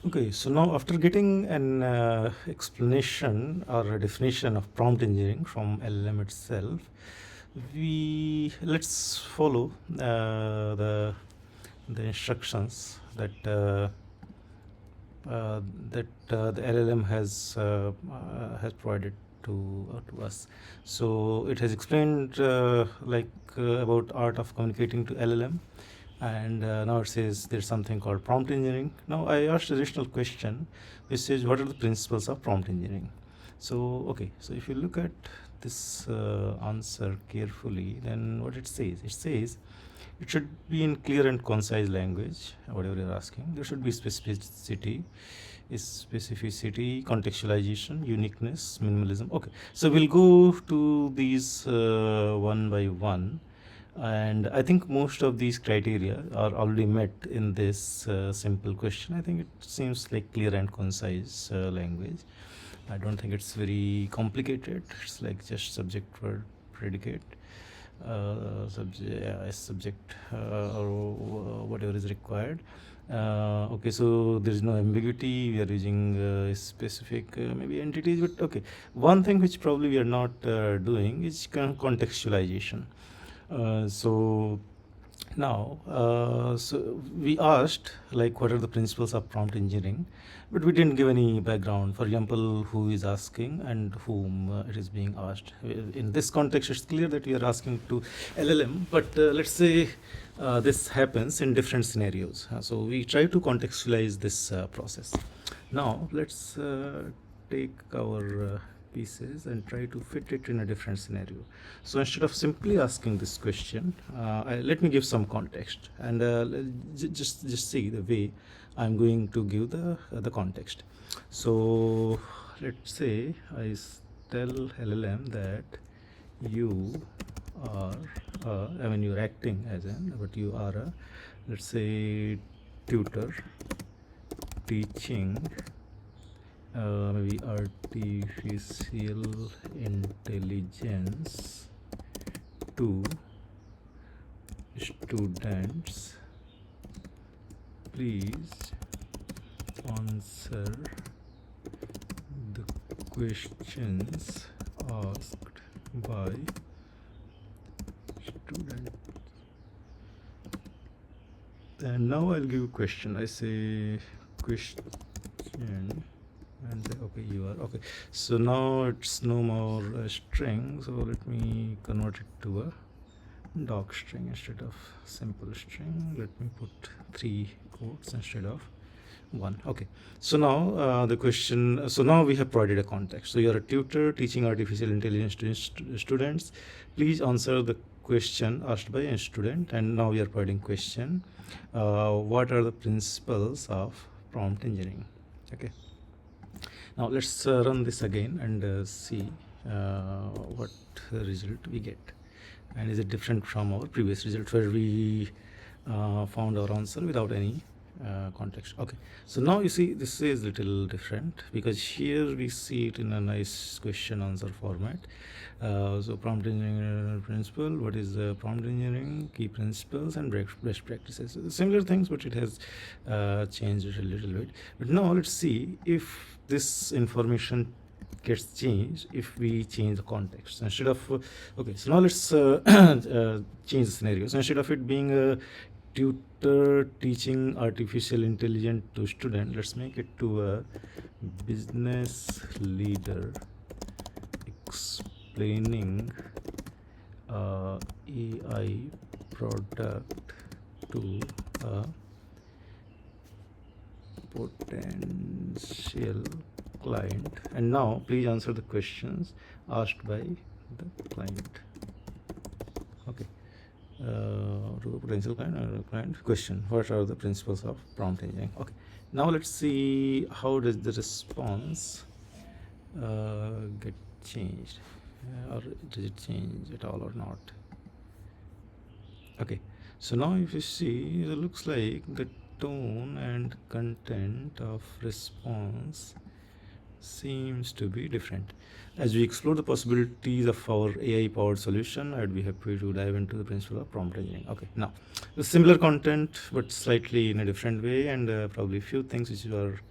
Okay, so now after getting an explanation or a definition of prompt engineering from LLM itself, we let's follow the instructions that the LLM has provided to us. So it has explained about art of communicating to LLM, and now it says there's something called prompt engineering. Now I asked additional question, which says what are the principles of prompt engineering. So okay, so if you look at this answer carefully, then what it says it should be in clear and concise language, whatever you're asking. There should be specificity, contextualization, uniqueness, minimalism. Okay, so we'll go to these one by one, and I think most of these criteria are already met in this simple question. I think it seems like clear and concise language. I don't think it's very complicated. It's like just subject, verb, predicate, subject, or whatever is required. Okay, so there is no ambiguity. We are using specific maybe entities, but okay. One thing which probably we are not doing is contextualization. So now, so we asked like what are the principles of prompt engineering, but we didn't give any background. For example, who is asking and whom it is being asked. In this context, it's clear that we are asking to LLM, but let's say this happens in different scenarios. So we try to contextualize this process. Now let's take our pieces and try to fit it in a different scenario. So instead of simply asking this question, let me give some context, and just see the way I'm going to give the context. So let's say I tell LLM that you are, I mean you're acting as an, but you are a, let's say, tutor teaching maybe artificial intelligence to students. Please answer the questions asked by student. And now I'll give a question. I say question, and okay, you are okay. So now it's no more a string, so let me convert it to a doc string instead of simple string. Let me put 3 quotes instead of 1. Okay, so now the question, so now we have provided a context. So you're a tutor teaching artificial intelligence to students. Please answer the question asked by a student. And now we are providing question, what are the principles of prompt engineering. Okay, now let's run this again and see what result we get, and is it different from our previous result where we found our answer without any context. Okay, so now you see this is little different because here we see it in a nice question answer format. So prompt engineering principle, what is prompt engineering, key principles and best practices. Similar things, but it has changed it a little bit. But now let's see if this information gets changed if we change the context. Instead of okay, so now let's change the scenario. So instead of it being a tutor teaching artificial intelligence to student, let's make it to a business leader explaining AI product to a potential client. And now please answer the questions asked by the client. Okay, to a potential client question, what are the principles of prompt engineering. Okay, now let's see how does the response get changed, or does it change at all or not. Okay, so now if you see, it looks like the tone and content of response seems to be different. As we explore the possibilities of our AI powered solution, I'd be happy to dive into the principle of prompt engineering. Okay, now the similar content but slightly in a different way, and probably a few things which are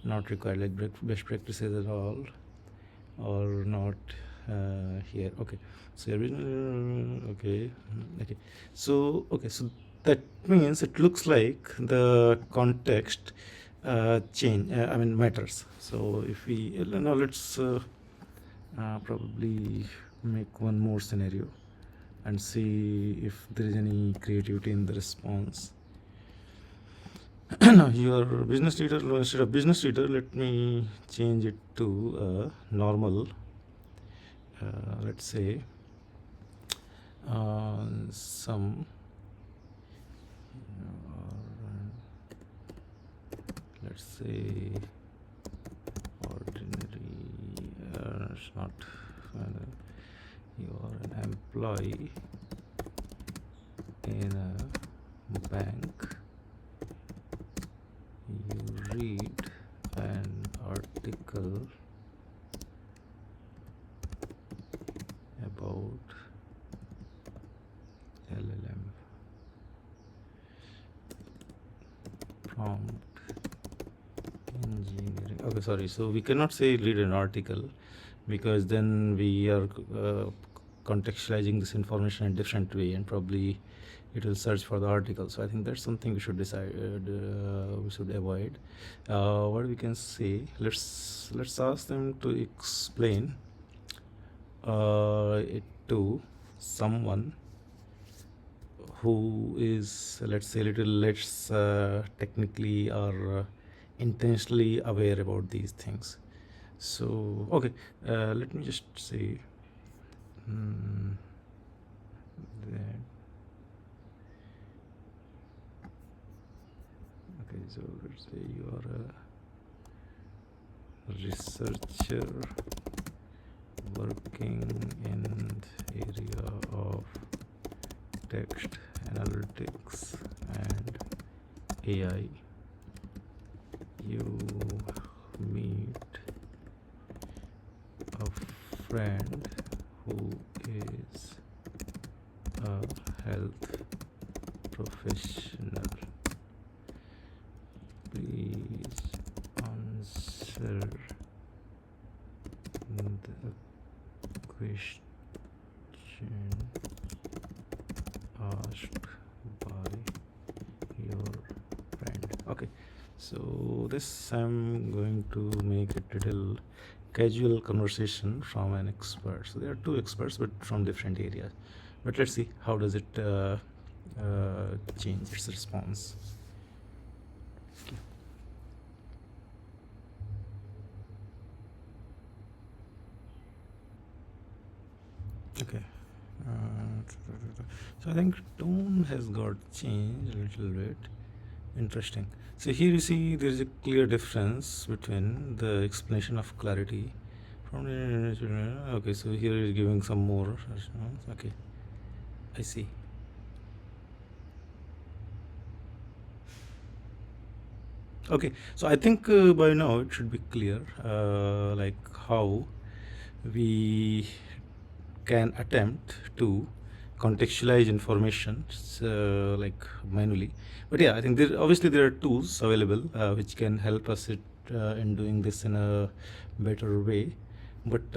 not required, like best practices at all, or not here. Okay, so okay, okay. So so that means it looks like the context change. I mean matters. So if we now let's probably make one more scenario and see if there is any creativity in the response. Now your business leader, instead of business leader, let me change it to normal. Let's say some let's say ordinary. It's not. You are an employee in a bank. You read an article about LLM prompt engineering. Okay, sorry. So we cannot say read an article because then we are contextualizing this information in a different way, and probably it will search for the article. So I think that's something we should decide. We should avoid. What we can say? Let's ask them to explain it to someone who is, let's say, little less technically or intentionally aware about these things. So okay, let me just say that. Okay, so let's say you are a researcher working in the area of text analytics and AI. You meet a friend who is a health professional. Please answer the question asked by your friend. Okay, so this I'm going to make it a little casual conversation from an expert. So there are two experts but from different areas, but let's see how does it change its response. Okay, so I think tone has got changed a little bit. Interesting. So here you see there is a clear difference between the explanation of clarity from the, okay, so here is giving some more. Okay, I see. Okay, so I think by now it should be clear like how we can attempt to contextualize information like manually. But yeah, I think obviously there are tools available which can help us in doing this in a better way. But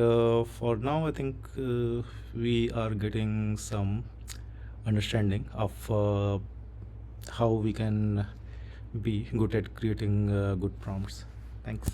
for now, I think we are getting some understanding of how we can be good at creating good prompts. Thanks.